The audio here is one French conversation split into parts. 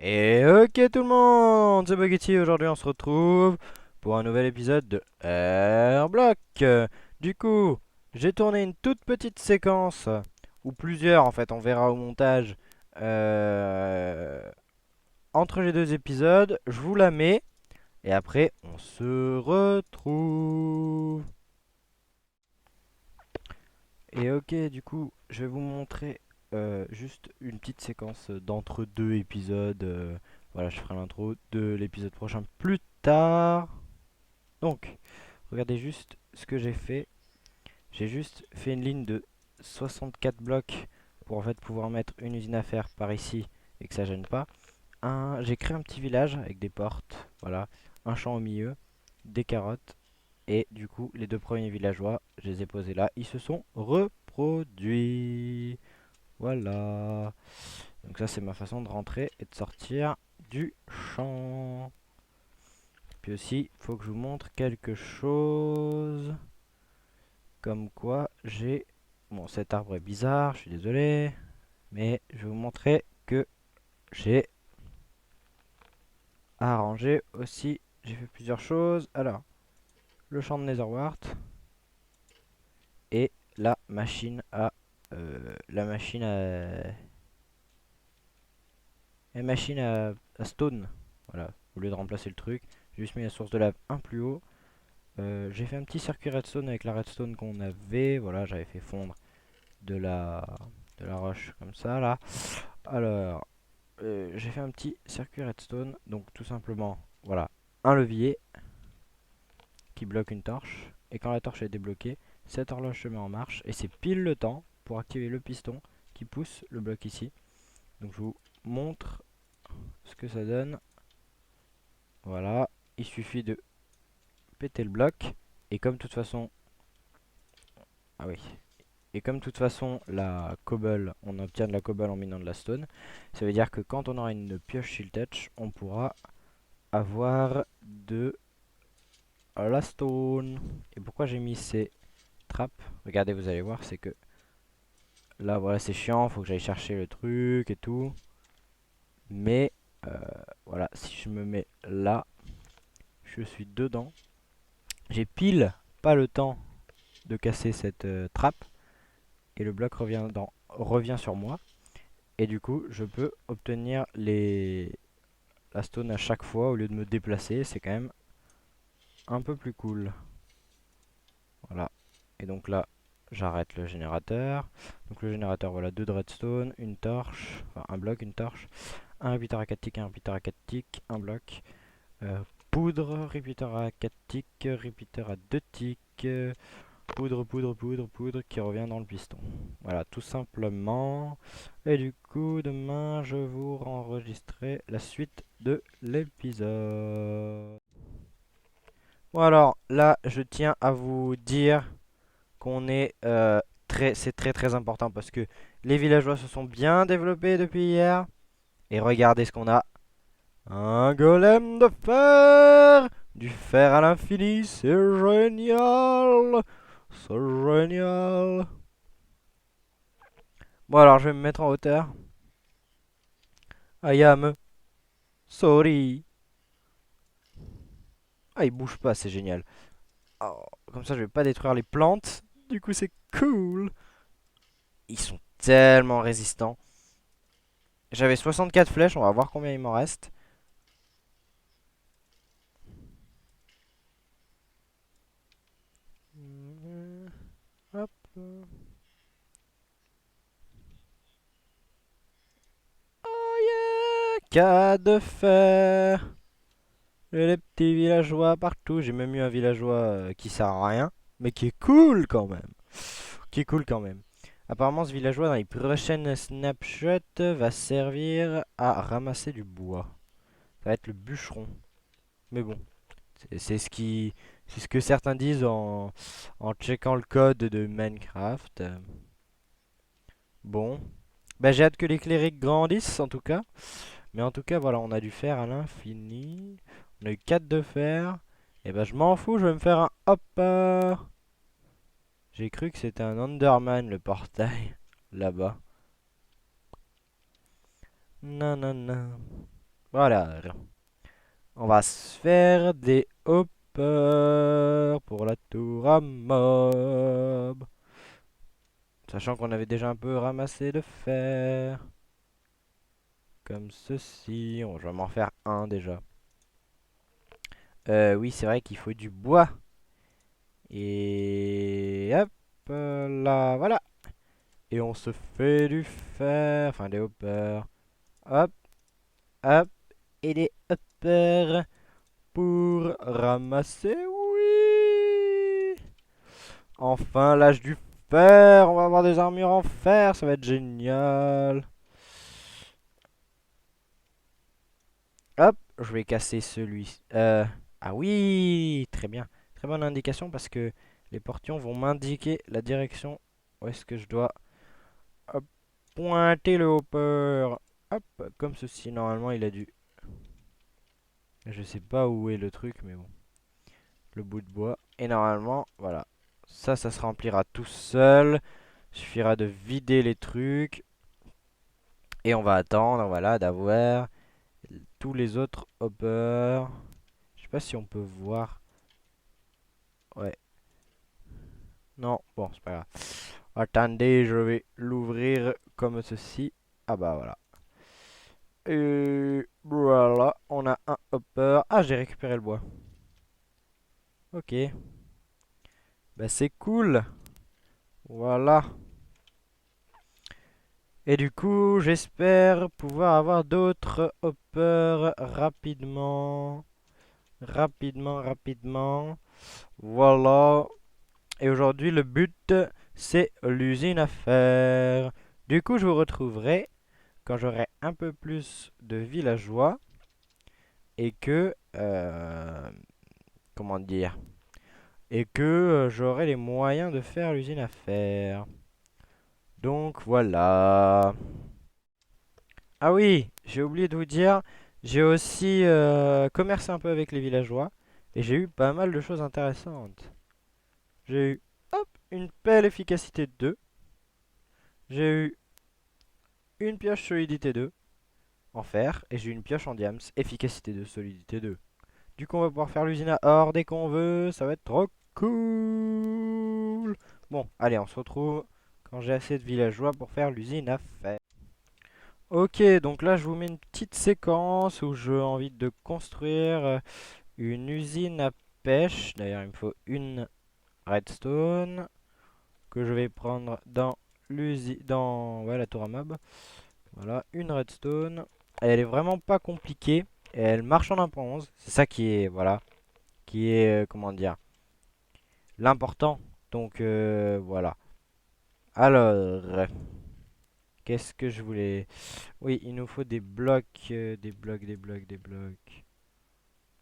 Et ok tout le monde, c'est Buggy. Aujourd'hui on se retrouve pour un nouvel épisode de Airblock. Du coup, j'ai tourné une toute petite séquence, ou plusieurs en fait, on verra au montage, euh, entre les deux épisodes. Je vous la mets, et après on se retrouve. Et ok, du coup, je vais vous montrer juste une petite séquence d'entre deux épisodes. Voilà, je ferai l'intro de l'épisode prochain plus tard. Donc, regardez juste ce que j'ai fait. J'ai juste fait une ligne de 64 blocs pour en fait pouvoir mettre une usine à fer par ici et que ça gêne pas. J'ai créé un petit village avec des portes, voilà, un champ au milieu, des carottes. Et du coup, les deux premiers villageois, je les ai posés là. Ils se sont reproduits. Voilà. Donc ça, c'est ma façon de rentrer et de sortir du champ. Puis aussi, il faut que je vous montre quelque chose. Comme quoi, j'ai... Bon, cet arbre est bizarre, je suis désolé. Mais je vais vous montrer que j'ai arrangé aussi. J'ai fait plusieurs choses. Alors, le champ de Netherwart. Et la machine à... la machine à stone. Voilà, au lieu de remplacer le truc, j'ai juste mis la source de lave un plus haut. J'ai fait un petit circuit redstone avec la redstone qu'on avait. Voilà, j'avais fait fondre de la, de la roche comme ça là. Alors, j'ai fait un petit circuit redstone. Donc tout simplement, voilà, un levier qui bloque une torche. Et quand la torche est débloquée, cette horloge se met en marche. Et c'est pile le temps pour activer le piston qui pousse le bloc ici. Donc je vous montre ce que ça donne. Voilà, il suffit de péter le bloc. Et comme de toute façon... Ah oui. Et comme de toute façon la cobble, on obtient de la cobble en minant de la stone. Ça veut dire que quand on aura une pioche shield touch, on pourra avoir de la stone. Et pourquoi j'ai mis ces trappes? Regardez, vous allez voir, c'est que là voilà c'est chiant, faut que j'aille chercher le truc et tout. Mais voilà, si je me mets là, je suis dedans. J'ai pile pas le temps de casser cette trappe. Et le bloc revient sur moi. Et du coup, je peux obtenir la stone à chaque fois au lieu de me déplacer. C'est quand même un peu plus cool. Voilà. Et donc là, j'arrête le générateur. Donc le générateur, voilà, deux de redstone, une torche, enfin un bloc, une torche, un repeater à 4 ticks, un repeater à 4 ticks, un bloc, poudre, repeater à 4 ticks, repeater à 2 ticks, poudre, poudre, poudre, poudre qui revient dans le piston. Voilà, tout simplement. Et du coup, demain, je vous enregistrerai la suite de l'épisode. Bon alors, là, je tiens à vous dire qu'on est c'est très très important parce que les villageois se sont bien développés depuis hier. Et regardez ce qu'on a. Un golem de fer! Du fer à l'infini, c'est génial! C'est génial! Bon alors je vais me mettre en hauteur. I am sorry. Ah il bouge pas, c'est génial. Oh, comme ça je vais pas détruire les plantes. Du coup c'est cool. Ils sont tellement résistants. J'avais 64 flèches, on va voir combien il m'en reste. Hop. Oh yeah! Cas de fer. J'ai les petits villageois partout. J'ai même eu un villageois qui sert à rien, mais qui est cool quand même. Qui est cool quand même. Apparemment, ce villageois dans les prochaines snapshots va servir à ramasser du bois. Ça va être le bûcheron. Mais bon, c'est c'est ce que certains disent en checkant le code de Minecraft. Bon, bah, j'ai hâte que les clérics grandissent en tout cas. Mais en tout cas, voilà, on a du fer à l'infini. On a eu 4 de fer. Et bah, je m'en fous, je vais me faire un hopper. J'ai cru que c'était un Enderman le portail là-bas. Nanana. Voilà. On va se faire des hoppers pour la tour à mob. Sachant qu'on avait déjà un peu ramassé de fer. Comme ceci. Je vais m'en faire un déjà. Oui, c'est vrai qu'il faut du bois. Et hop là, voilà. Et on se fait du fer. Enfin, des hoppers. Hop, hop. Et des hoppers pour ramasser. Oui. Enfin, l'âge du fer. On va avoir des armures en fer. Ça va être génial. Hop, je vais casser celui. Ah oui, très bien. Très bonne indication parce que les portions vont m'indiquer la direction où est-ce que je dois hop, pointer le hopper. Hop, comme ceci. Normalement, il a dû. Je sais pas où est le truc, mais bon. Le bout de bois. Et normalement, voilà. Ça se remplira tout seul. Il suffira de vider les trucs. Et on va attendre, voilà, d'avoir tous les autres hoppers. Je sais pas si on peut voir. Ouais. Non, bon, c'est pas grave. Attendez, je vais l'ouvrir comme ceci. Ah bah voilà. Et voilà, on a un hopper. Ah, j'ai récupéré le bois. Ok. Bah c'est cool. Voilà. Et du coup, j'espère pouvoir avoir d'autres hoppers rapidement. Rapidement. Voilà. Et aujourd'hui, le but, c'est l'usine à faire. Du coup, je vous retrouverai quand j'aurai un peu plus de villageois et que, comment dire, et que j'aurai les moyens de faire l'usine à faire. Donc voilà. Ah oui, j'ai oublié de vous dire, j'ai aussi commercé un peu avec les villageois et j'ai eu pas mal de choses intéressantes. J'ai eu, hop, une pelle efficacité 2. J'ai eu une pioche solidité 2 en fer et j'ai eu une pioche en diams efficacité 2, solidité 2. Du coup, on va pouvoir faire l'usine à or dès qu'on veut. Ça va être trop cool. Bon, allez, on se retrouve quand j'ai assez de villageois pour faire l'usine à faire. Ok, donc là, je vous mets une petite séquence où j'ai envie de construire une usine à pêche. D'ailleurs, il me faut une redstone que je vais prendre dans l'usine, dans ouais, la tour à mob. Voilà, une redstone. Elle est vraiment pas compliquée. Et elle marche en 1.11. C'est ça qui est, voilà, qui est, comment dire, l'important. Donc, voilà. Alors, qu'est-ce que je voulais... Oui, il nous faut des blocs, des blocs.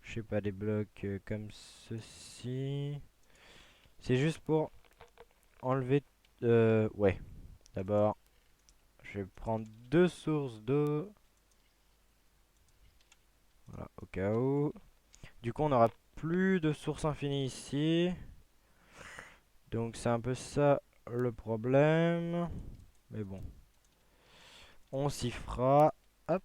Je sais pas, des blocs comme ceci. C'est juste pour enlever... ouais, d'abord, je vais prendre deux sources d'eau. Voilà, au cas où. Du coup, on n'aura plus de sources infinies ici. Donc, c'est un peu ça le problème. Mais bon, on s'y fera. Hop.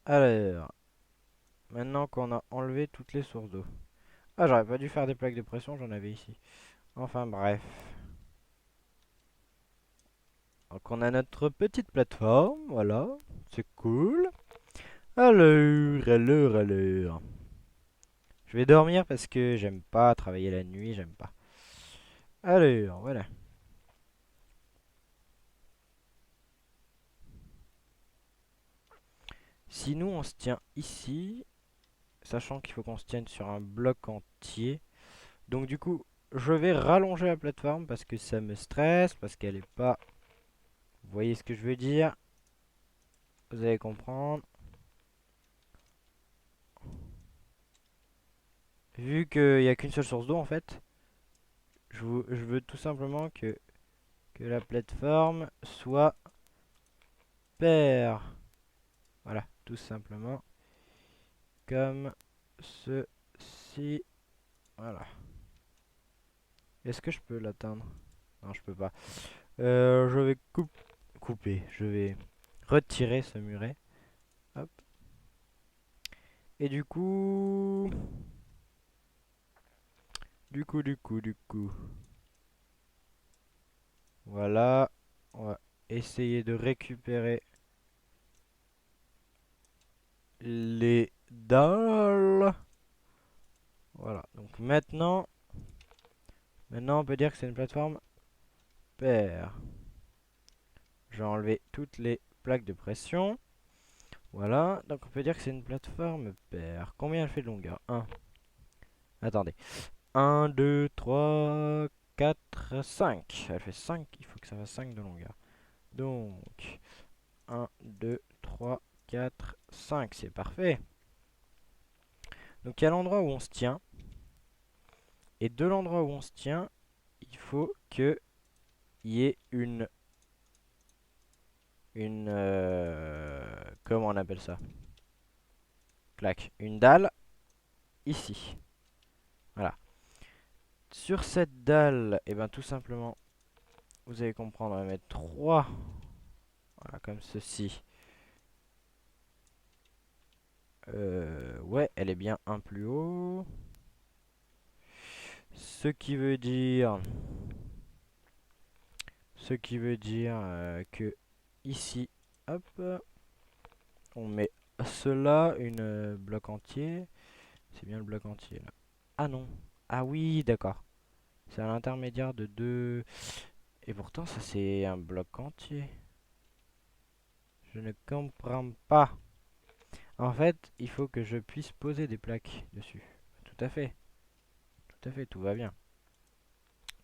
Alors, maintenant qu'on a enlevé toutes les sources d'eau. Ah, j'aurais pas dû faire des plaques de pression, j'en avais ici. Enfin bref. Donc on a notre petite plateforme, voilà. C'est cool. Alors. Je vais dormir parce que j'aime pas travailler la nuit, j'aime pas. Alors, voilà. Si nous on se tient ici, sachant qu'il faut qu'on se tienne sur un bloc entier. Donc du coup, je vais rallonger la plateforme parce que ça me stresse, parce qu'elle est pas... Vous voyez ce que je veux dire? Vous allez comprendre. Vu qu'il n'y a qu'une seule source d'eau en fait, je veux tout simplement que la plateforme soit paire. Voilà, tout simplement. Comme ceci. Voilà. Est-ce que je peux l'atteindre? Non, je peux pas. Je vais couper. Je vais retirer ce muret. Hop. Et du coup... Du coup. Voilà. On va essayer de récupérer les dalles. Voilà. Donc maintenant on peut dire que c'est une plateforme paire. Je vais enlever toutes les plaques de pression. Voilà. Donc on peut dire que c'est une plateforme paire. Combien elle fait de longueur? 1. Attendez. 1, 2, 3, 4, 5. Elle fait 5. Il faut que ça fasse 5 de longueur. Donc 1, 2, 3, 4, 5. C'est parfait. Donc il y a l'endroit où on se tient. Et de l'endroit où on se tient, il faut qu'il y ait comment on appelle ça? Clac. Une dalle ici. Voilà. Sur cette dalle, et ben tout simplement, vous allez comprendre, on va mettre 3. Voilà, comme ceci. Ouais, elle est bien un plus haut. Ce qui veut dire... que ici, hop, on met cela, une bloc entier. C'est bien le bloc entier là. Ah non. Ah oui, d'accord. C'est à l'intermédiaire de deux. Et pourtant, ça c'est un bloc entier. Je ne comprends pas. En fait, il faut que je puisse poser des plaques dessus. Tout à fait. Tout à fait, tout va bien.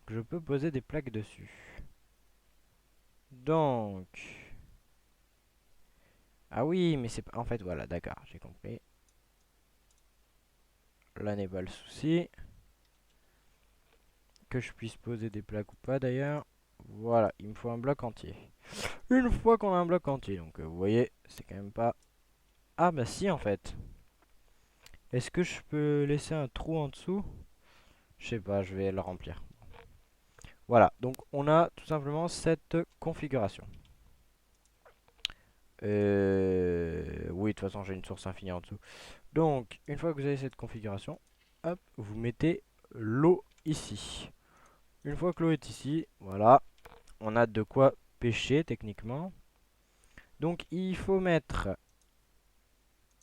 Je peux poser des plaques dessus. Donc... Ah oui, mais c'est pas... En fait, voilà, d'accord, j'ai compris. Là n'est pas le souci. Que je puisse poser des plaques ou pas d'ailleurs. Voilà, il me faut un bloc entier. Une fois qu'on a un bloc entier, donc vous voyez, c'est quand même pas... Ah bah si en fait. Est-ce que je peux laisser un trou en dessous? Je sais pas, je vais le remplir. Voilà, donc on a tout simplement cette configuration. Oui, de toute façon j'ai une source infinie en dessous. Donc, une fois que vous avez cette configuration, hop, vous mettez l'eau ici. Une fois que l'eau est ici, voilà, on a de quoi pêcher techniquement. Donc il faut mettre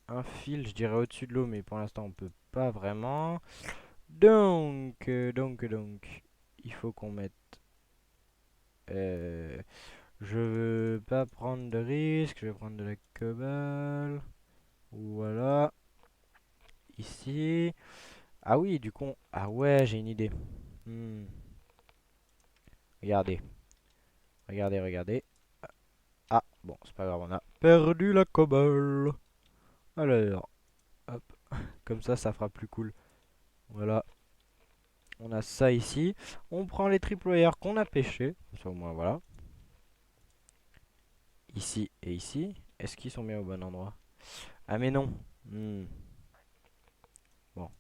un fil, je dirais au-dessus de l'eau, mais pour l'instant on peut pas vraiment. Donc, il faut qu'on mette... je veux pas prendre de risque, je vais prendre de la cobble. Voilà. Ici. Ah oui, du coup... Ah ouais, j'ai une idée. Hmm. Regardez. Regardez. Ah, bon, c'est pas grave, on a perdu la cobble. Alors, hop. Comme ça fera plus cool. Voilà. On a ça ici. On prend les tripwires qu'on a pêchés. Ça au moins, voilà. Ici et ici. Est-ce qu'ils sont bien au bon endroit? Ah mais non. Bon.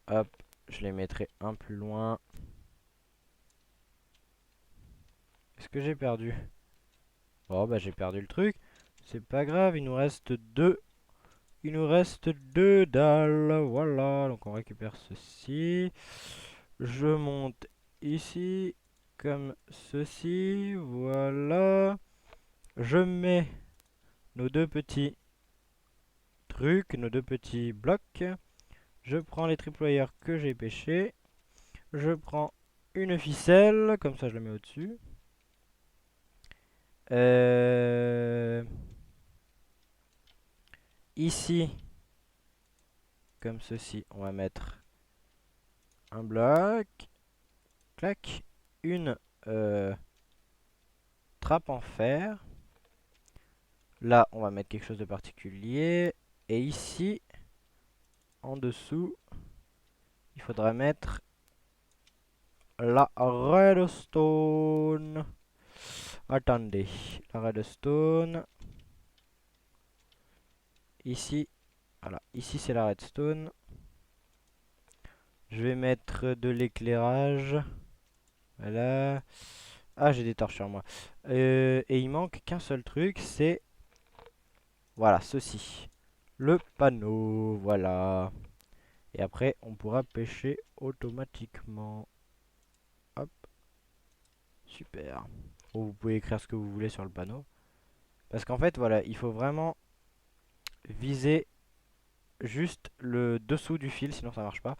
Hop. Je les mettrai un plus loin. Est-ce que j'ai perdu? Oh bah j'ai perdu le truc. C'est pas grave, il nous reste deux. Il nous reste deux dalles. Voilà. Donc on récupère ceci. Je monte ici. Comme ceci. Voilà. Je mets nos deux petits trucs, nos deux petits blocs. Je prends les tripwires que j'ai pêchés. Je prends une ficelle, comme ça je la mets au-dessus. Ici, comme ceci, on va mettre un bloc. Clac. Une trappe en fer. Là, on va mettre quelque chose de particulier. Et ici, en dessous, il faudra mettre la redstone. Attendez, la redstone. Ici, voilà, ici c'est la redstone. Je vais mettre de l'éclairage. Voilà. Ah, j'ai des torches sur moi. Et il manque qu'un seul truc, c'est... Voilà, ceci. Le panneau, voilà. Et après, on pourra pêcher automatiquement. Hop, super. Ou vous pouvez écrire ce que vous voulez sur le panneau. Parce qu'en fait, voilà, il faut vraiment viser juste le dessous du fil, sinon ça marche pas.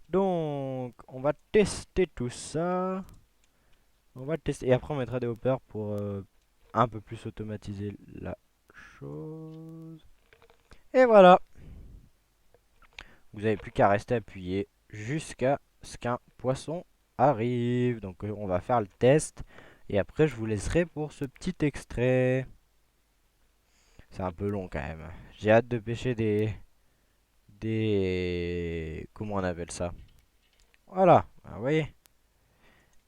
Donc, on va tester tout ça. On va tester. Et après, on mettra des hoppers pour un peu plus automatiser la chose. Et voilà. Vous n'avez plus qu'à rester appuyé jusqu'à ce qu'un poisson arrive. Donc, on va faire le test. Et après, je vous laisserai pour ce petit extrait. C'est un peu long quand même. J'ai hâte de pêcher des... Comment on appelle ça? Voilà, vous voyez.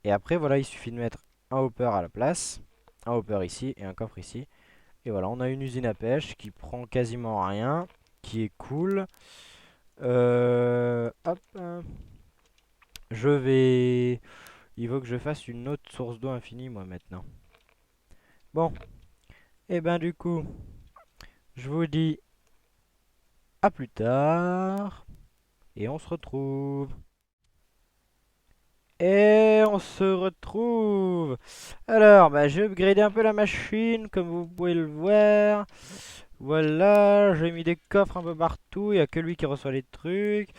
Et après, voilà, il suffit de mettre un hopper à la place. Un hopper ici et un coffre ici. Et voilà, on a une usine à pêche qui prend quasiment rien. Qui est cool. Hop. Je vais... Il faut que je fasse une autre source d'eau infinie, moi, maintenant. Bon. Et ben du coup, je vous dis à plus tard. Et on se retrouve. Et on se retrouve. Alors, bah, j'ai upgradé un peu la machine, comme vous pouvez le voir. Voilà, j'ai mis des coffres un peu partout. Il n'y a que lui qui reçoit les trucs.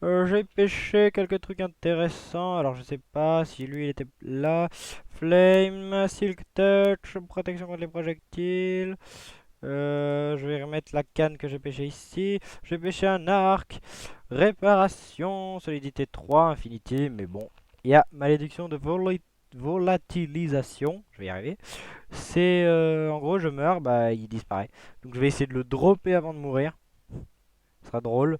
J'ai pêché quelques trucs intéressants. Alors, je sais pas si lui il était là. Flame, Silk Touch, protection contre les projectiles. Je vais remettre la canne que j'ai pêchée ici. J'ai pêché un arc. Réparation, solidité 3, infinité. Mais bon, il y a malédiction de volatilisation. Je vais y arriver. C'est en gros, je meurs, bah il disparaît. Donc je vais essayer de le dropper avant de mourir. Ce sera drôle.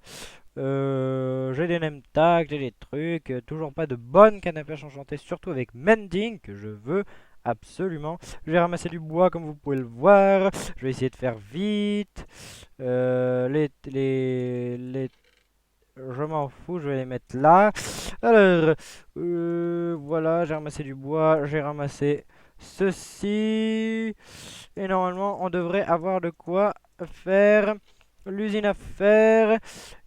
J'ai des name tags, j'ai des trucs. Toujours pas de bonne canne à pêche enchantée, surtout avec Mending que je veux absolument. Je vais ramasser du bois comme vous pouvez le voir. Je vais essayer de faire vite. Je m'en fous, je vais les mettre là. Alors, voilà, j'ai ramassé du bois, j'ai ramassé ceci. Et normalement, on devrait avoir de quoi faire l'usine à faire.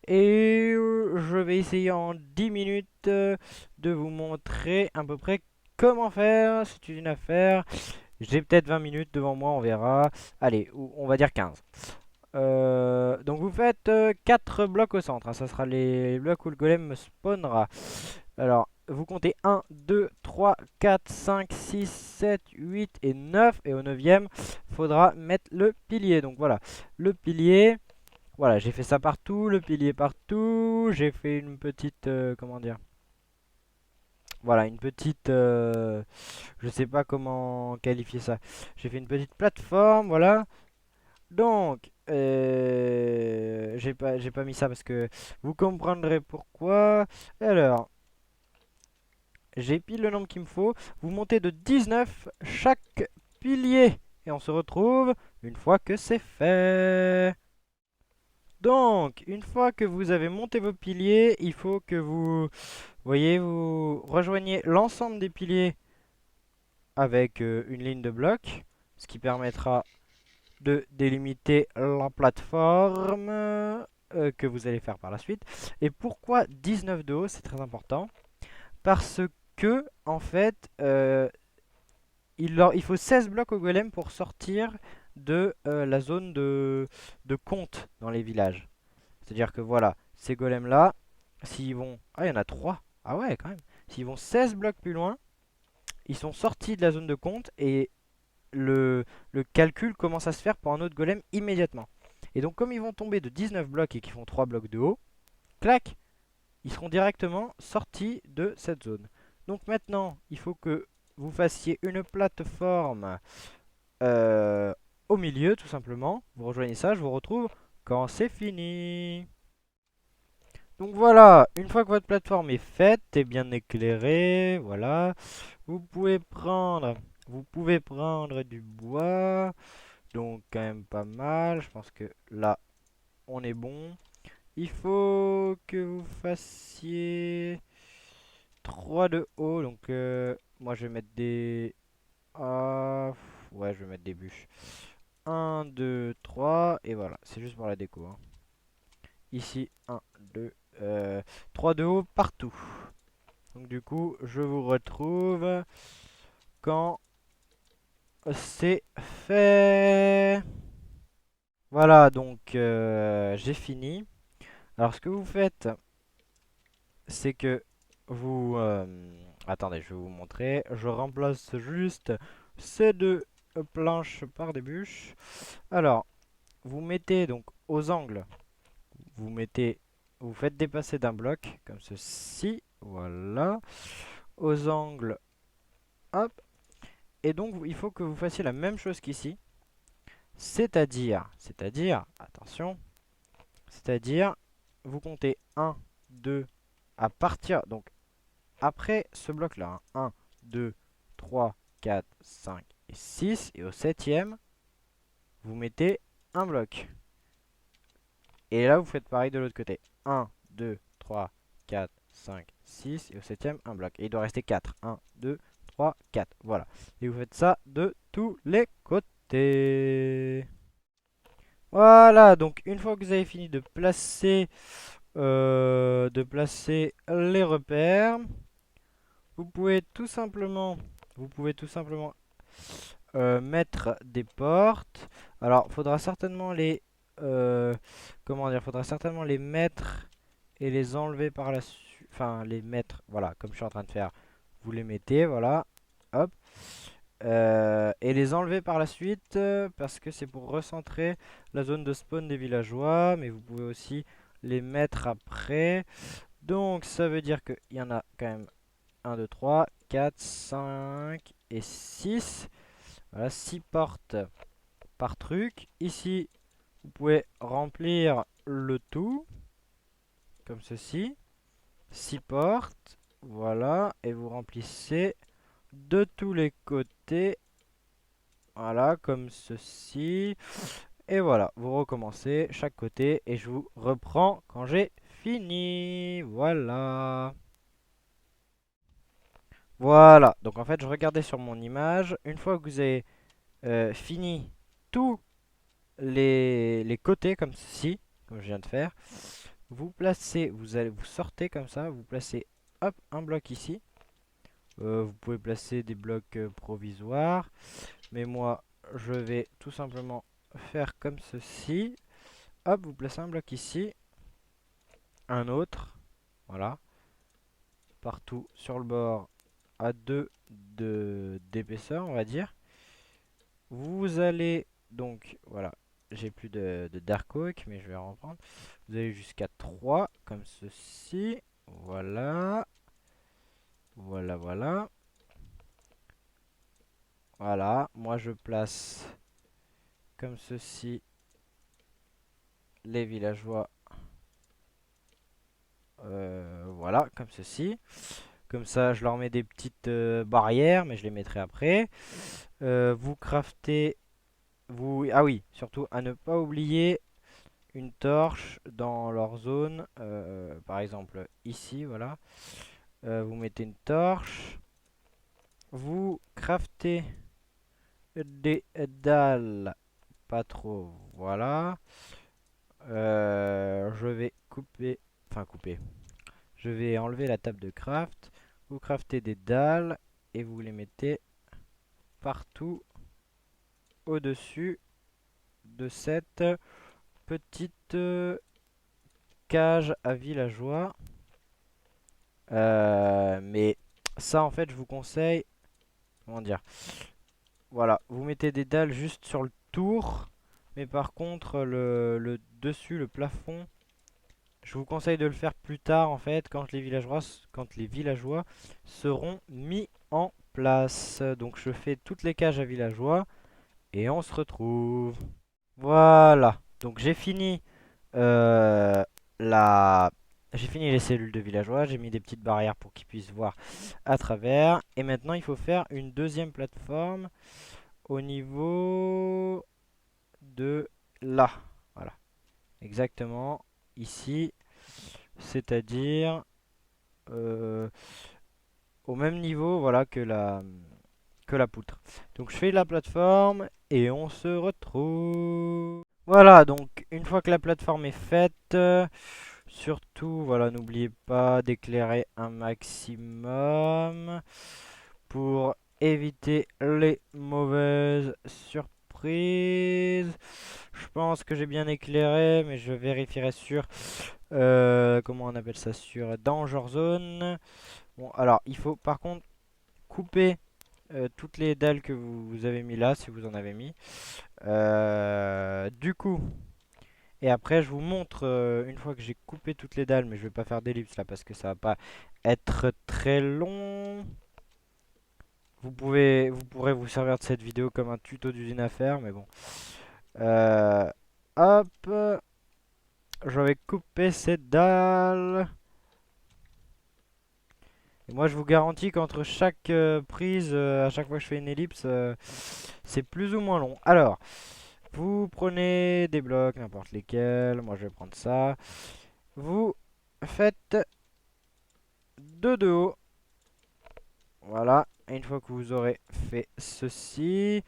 Et je vais essayer en 10 minutes de vous montrer à peu près comment faire cette usine à faire. J'ai peut-être 20 minutes devant moi, on verra. Allez, on va dire 15. Donc vous faites 4 blocs au centre, hein, ça sera les blocs où le golem spawnera. Alors, vous comptez 1, 2, 3, 4, 5, 6, 7, 8 et 9. Et au 9e, faudra mettre le pilier. Donc voilà, le pilier. Voilà, j'ai fait ça partout, le pilier partout. J'ai fait une petite... comment dire? Voilà, une petite... je sais pas comment qualifier ça. J'ai fait une petite plateforme, voilà. Donc, j'ai pas mis ça parce que vous comprendrez pourquoi. Alors, j'ai pile le nombre qu'il me faut. Vous montez de 19 chaque pilier. Et on se retrouve une fois que c'est fait. Donc, une fois que vous avez monté vos piliers, il faut que voyez, vous rejoignez l'ensemble des piliers avec une ligne de blocs. Ce qui permettra de délimiter la plateforme que vous allez faire par la suite. Et pourquoi 19 de haut, c'est très important. Parce que, en fait, il faut 16 blocs au golem pour sortir de la zone de compte dans les villages. C'est-à-dire que voilà, ces golems-là, s'ils vont... Ah, il y en a 3. Ah ouais, quand même. S'ils vont 16 blocs plus loin, ils sont sortis de la zone de compte et le calcul commence à se faire pour un autre golem immédiatement. Et donc comme ils vont tomber de 19 blocs et qu'ils font 3 blocs de haut, clac, ils seront directement sortis de cette zone. Donc maintenant, il faut que vous fassiez une plateforme euh, au milieu, tout simplement. Vous rejoignez ça, je vous retrouve quand c'est fini. Donc voilà, une fois que votre plateforme est faite et bien éclairée, voilà, vous pouvez prendre, vous pouvez prendre du bois. Donc quand même pas mal. Je pense que là, on est bon. Il faut que vous fassiez 3 de haut. Donc moi je vais mettre des... ouais, je vais mettre des bûches. 1, 2, 3. Et voilà, c'est juste pour la déco, hein. Ici, 1, 2, 3 de haut partout. Donc du coup, je vous retrouve quand c'est fait. Voilà, donc j'ai fini. Alors ce que vous faites, c'est que vous... attendez, je vais vous montrer. Je remplace juste ces deux planches par des bûches. Alors, vous mettez donc aux angles, vous mettez... Vous faites dépasser d'un bloc, comme ceci. Voilà. Aux angles, hop. Et donc, il faut que vous fassiez la même chose qu'ici. Attention, c'est-à-dire, vous comptez 1, 2, à partir, donc après ce bloc-là, 1, 2, 3, 4, 5 et 6. Et au septième, vous mettez un bloc. Et là, vous faites pareil de l'autre côté. 1, 2, 3, 4, 5, 6. Et au septième, un bloc. Et il doit rester 4. 1, 2, 3, 4. Voilà. Et vous faites ça de tous les côtés. Voilà. Donc, une fois que vous avez fini de placer les repères, vous pouvez tout simplement, mettre des portes. Alors, faudra certainement comment dire, faudra certainement les mettre et les enlever par la suite. Enfin, les mettre, voilà, comme je suis en train de faire. Vous les mettez, voilà, hop. Et les enlever par la suite parce que c'est pour recentrer la zone de spawn des villageois. Mais vous pouvez aussi les mettre après. Donc, ça veut dire qu'il y en a quand même 1, 2, 3, 4, 5 et 6. Voilà, 6 portes par truc. Ici, vous pouvez remplir le tout, comme ceci. 6 portes, voilà, et vous remplissez de tous les côtés, voilà, comme ceci. Et voilà, vous recommencez chaque côté, et je vous reprends quand j'ai fini. Voilà. Voilà, donc en fait, je regardais sur mon image. Une fois que vous avez fini tous les côtés comme ceci, comme je viens de faire, vous placez, vous sortez comme ça, vous placez hop un bloc ici. Vous pouvez placer des blocs provisoires, mais moi je vais tout simplement faire comme ceci. Hop, vous placez un bloc ici, un autre, voilà, partout sur le bord à 2 d'épaisseur, on va dire. Vous allez donc, voilà, j'ai plus de Dark Oak, mais je vais en reprendre. Vous allez jusqu'à 3, comme ceci. Voilà. Voilà, voilà. Voilà. Moi, je place comme ceci les villageois. Voilà, comme ceci. Comme ça, je leur mets des petites barrières, mais je les mettrai après. Vous craftez... Ah oui, surtout à ne pas oublier une torche dans leur zone. Par exemple, ici, voilà. Vous mettez une torche. Vous craftez des dalles. Pas trop, voilà. Je vais couper. Enfin, couper. Je vais enlever la table de craft. Vous craftez des dalles. Et vous les mettez partout au-dessus de cette petite cage à villageois. Mais ça, en fait, je vous conseille. Comment dire? Voilà, vous mettez des dalles juste sur le tour. Mais par contre, le dessus, le plafond, je vous conseille de le faire plus tard, en fait, quand les villageois seront mis en place. Donc, je fais toutes les cages à villageois. Et on se retrouve. Voilà. Donc, euh, la... j'ai fini les cellules de villageois. J'ai mis des petites barrières pour qu'ils puissent voir à travers. Et maintenant, il faut faire une deuxième plateforme au niveau de là. Voilà. Exactement ici. C'est-à-dire... au même niveau, voilà, que la poutre. Donc je fais la plateforme et on se retrouve. Voilà, donc une fois que la plateforme est faite, surtout, voilà, n'oubliez pas d'éclairer un maximum pour éviter les mauvaises surprises. Je pense que j'ai bien éclairé, mais je vérifierai sur, comment on appelle ça, sur Danger Zone. Bon, alors, il faut par contre couper toutes les dalles que vous avez mis là, si vous en avez mis. Du coup, et après je vous montre une fois que j'ai coupé toutes les dalles, mais je vais pas faire d'ellipse là parce que ça va pas être très long. Vous pourrez vous servir de cette vidéo comme un tuto d'usine à faire, mais bon. Euh, Hop, je vais couper ces dalles. Et moi je vous garantis qu'entre chaque prise, à chaque fois que je fais une ellipse, c'est plus ou moins long. Alors, vous prenez des blocs, n'importe lesquels. Moi je vais prendre ça. Vous faites deux de haut. Voilà. Et une fois que vous aurez fait ceci,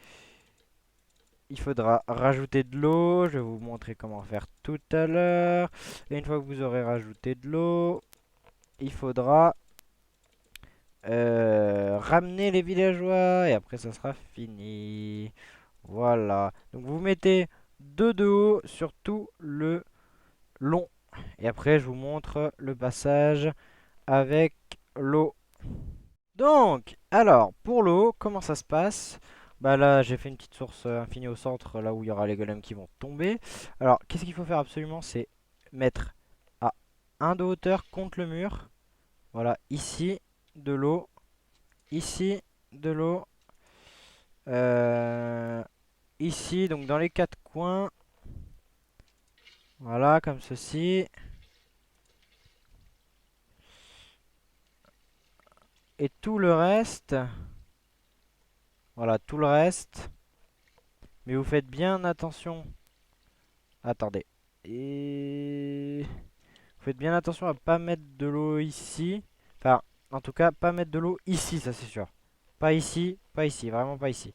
il faudra rajouter de l'eau. Je vais vous montrer comment faire tout à l'heure. Et une fois que vous aurez rajouté de l'eau, il faudra ramener les villageois. Et après, ça sera fini. Voilà. Donc vous mettez deux de haut sur tout le long. Et après, je vous montre le passage avec l'eau. Donc, alors, pour l'eau, comment ça se passe? Bah là, j'ai fait une petite source infinie au centre, là où il y aura les golems qui vont tomber. Alors, qu'est-ce qu'il faut faire absolument? C'est mettre à 1 de hauteur contre le mur. Voilà, ici, de l'eau. Ici, de l'eau. Euh, Ici, donc dans les quatre coins. Voilà, comme ceci. Et tout le reste. Voilà, tout le reste. Mais vous faites bien attention. Attendez. Et vous faites bien attention à pas mettre de l'eau ici. Enfin, en tout cas, pas mettre de l'eau ici, ça c'est sûr. Pas ici, vraiment pas ici.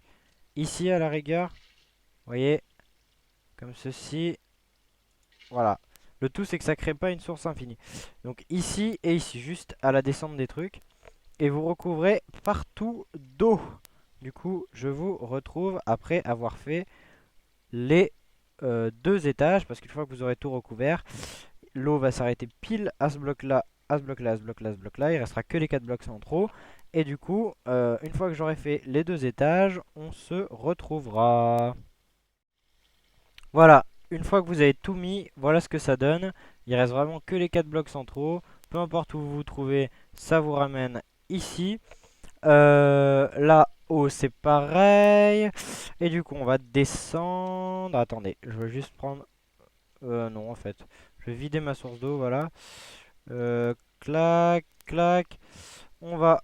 Ici à la rigueur, vous voyez, comme ceci. Voilà. Le tout c'est que ça crée pas une source infinie. Donc ici et ici, juste à la descente des trucs. Et vous recouvrez partout d'eau. Du coup, je vous retrouve après avoir fait les deux étages. Parce qu'une fois que vous aurez tout recouvert, l'eau va s'arrêter pile à ce bloc-là, à ce bloc-là, à ce bloc-là, à ce bloc-là. Il restera que les 4 blocs centraux. Et du coup, une fois que j'aurai fait les deux étages, on se retrouvera. Voilà, une fois que vous avez tout mis, voilà ce que ça donne. Il reste vraiment que les 4 blocs centraux. Peu importe où vous vous trouvez, ça vous ramène ici. Là-haut, c'est pareil. Et du coup, on va descendre. Attendez, je veux juste prendre... non, en fait. Je vais vider ma source d'eau, voilà. Clac, clac. On va...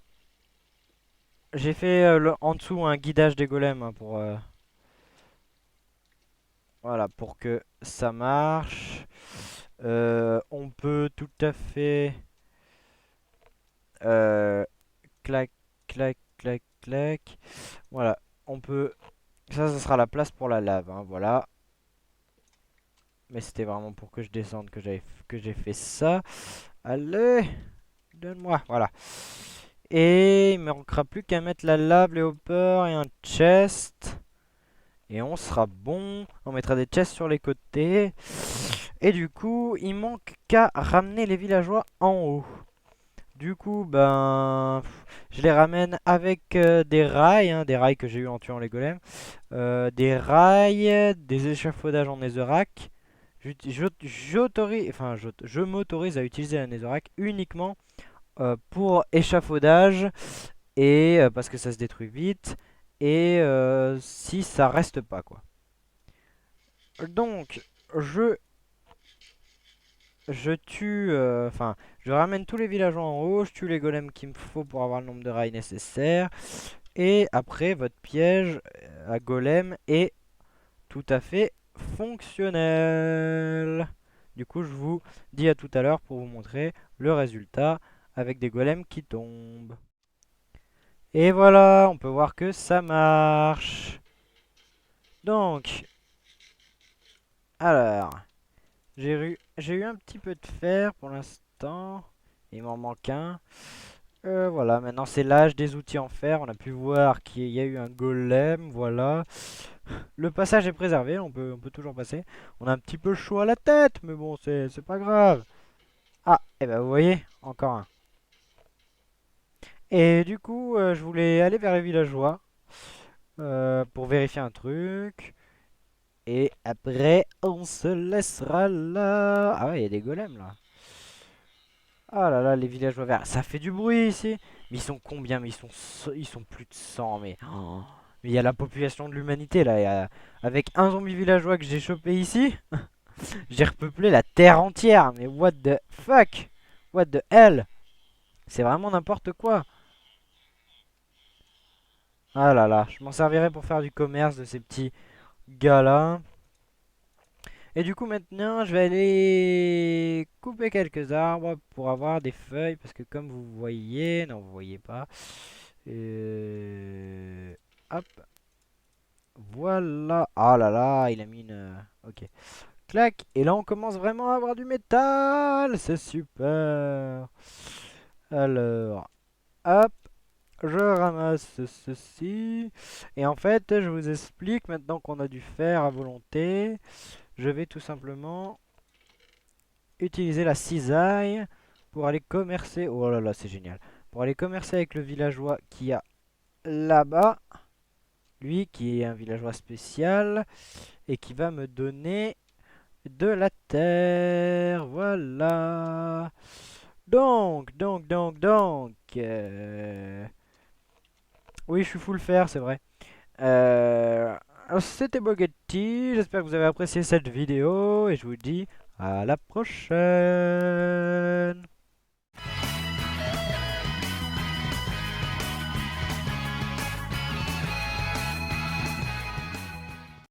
J'ai fait en dessous un guidage des golems hein, pour... voilà, pour que ça marche. On peut tout à fait... clac, clac, clac, clac. Voilà, on peut... ça sera la place pour la lave, hein, voilà. Mais c'était vraiment pour que je descende que j'ai fait ça. Allez, donne-moi, voilà. Et il me manquera plus qu'à mettre la lave, les hoppers et un chest. Et on sera bon. On mettra des chests sur les côtés. Et du coup, il manque qu'à ramener les villageois en haut. Du coup, ben, je les ramène avec des rails, hein, des rails que j'ai eu en tuant les golems. Des rails, des échafaudages en netherrack. Je m'autorise à utiliser la netherrack uniquement pour échafaudage et parce que ça se détruit vite et si ça reste pas quoi. Donc je tue, enfin je ramène tous les villageois en haut, je tue les golems qu'il me faut pour avoir le nombre de rails nécessaire et après votre piège à golem est tout à fait fonctionnel. Du coup, je vous dis à tout à l'heure pour vous montrer le résultat avec des golems qui tombent. Et voilà, on peut voir que ça marche. Donc, alors, j'ai eu un petit peu de fer pour l'instant. Il m'en manque un. Voilà, maintenant c'est l'âge des outils en fer. On a pu voir qu'il y a eu un golem, voilà. Le passage est préservé, on peut toujours passer. On a un petit peu chaud à la tête, mais bon, c'est pas grave. Ah, et ben vous voyez, encore un. Et du coup, je voulais aller vers les villageois pour vérifier un truc. Et après, on se laissera là. Ah ouais, il y a des golems là. Ah là là, les villageois verts. Ça fait du bruit ici. Mais ils sont combien? Mais ils sont plus de 100. Mais oh. Mais il y a la population de l'humanité là. Avec un zombie villageois que j'ai chopé ici, j'ai repeuplé la terre entière. Mais what the fuck? What the hell? C'est vraiment n'importe quoi. Ah là là, je m'en servirai pour faire du commerce de ces petits gars là. Et du coup maintenant je vais aller couper quelques arbres pour avoir des feuilles parce que comme vous voyez, non vous voyez pas, hop, voilà, ah là là, il a mis une, ok, clac, et là on commence vraiment à avoir du métal, c'est super. Alors, hop, je ramasse ceci, et en fait je vous explique maintenant qu'on a du fer à volonté, je vais tout simplement utiliser la cisaille pour aller commercer. Oh là là, c'est génial. Pour aller commercer avec le villageois qui a là-bas. Lui qui est un villageois spécial. Et qui va me donner de la terre. Voilà. Donc. Oui, je suis full fer, c'est vrai. Alors, c'était Bogetti. J'espère que vous avez apprécié cette vidéo. Et je vous dis à la prochaine.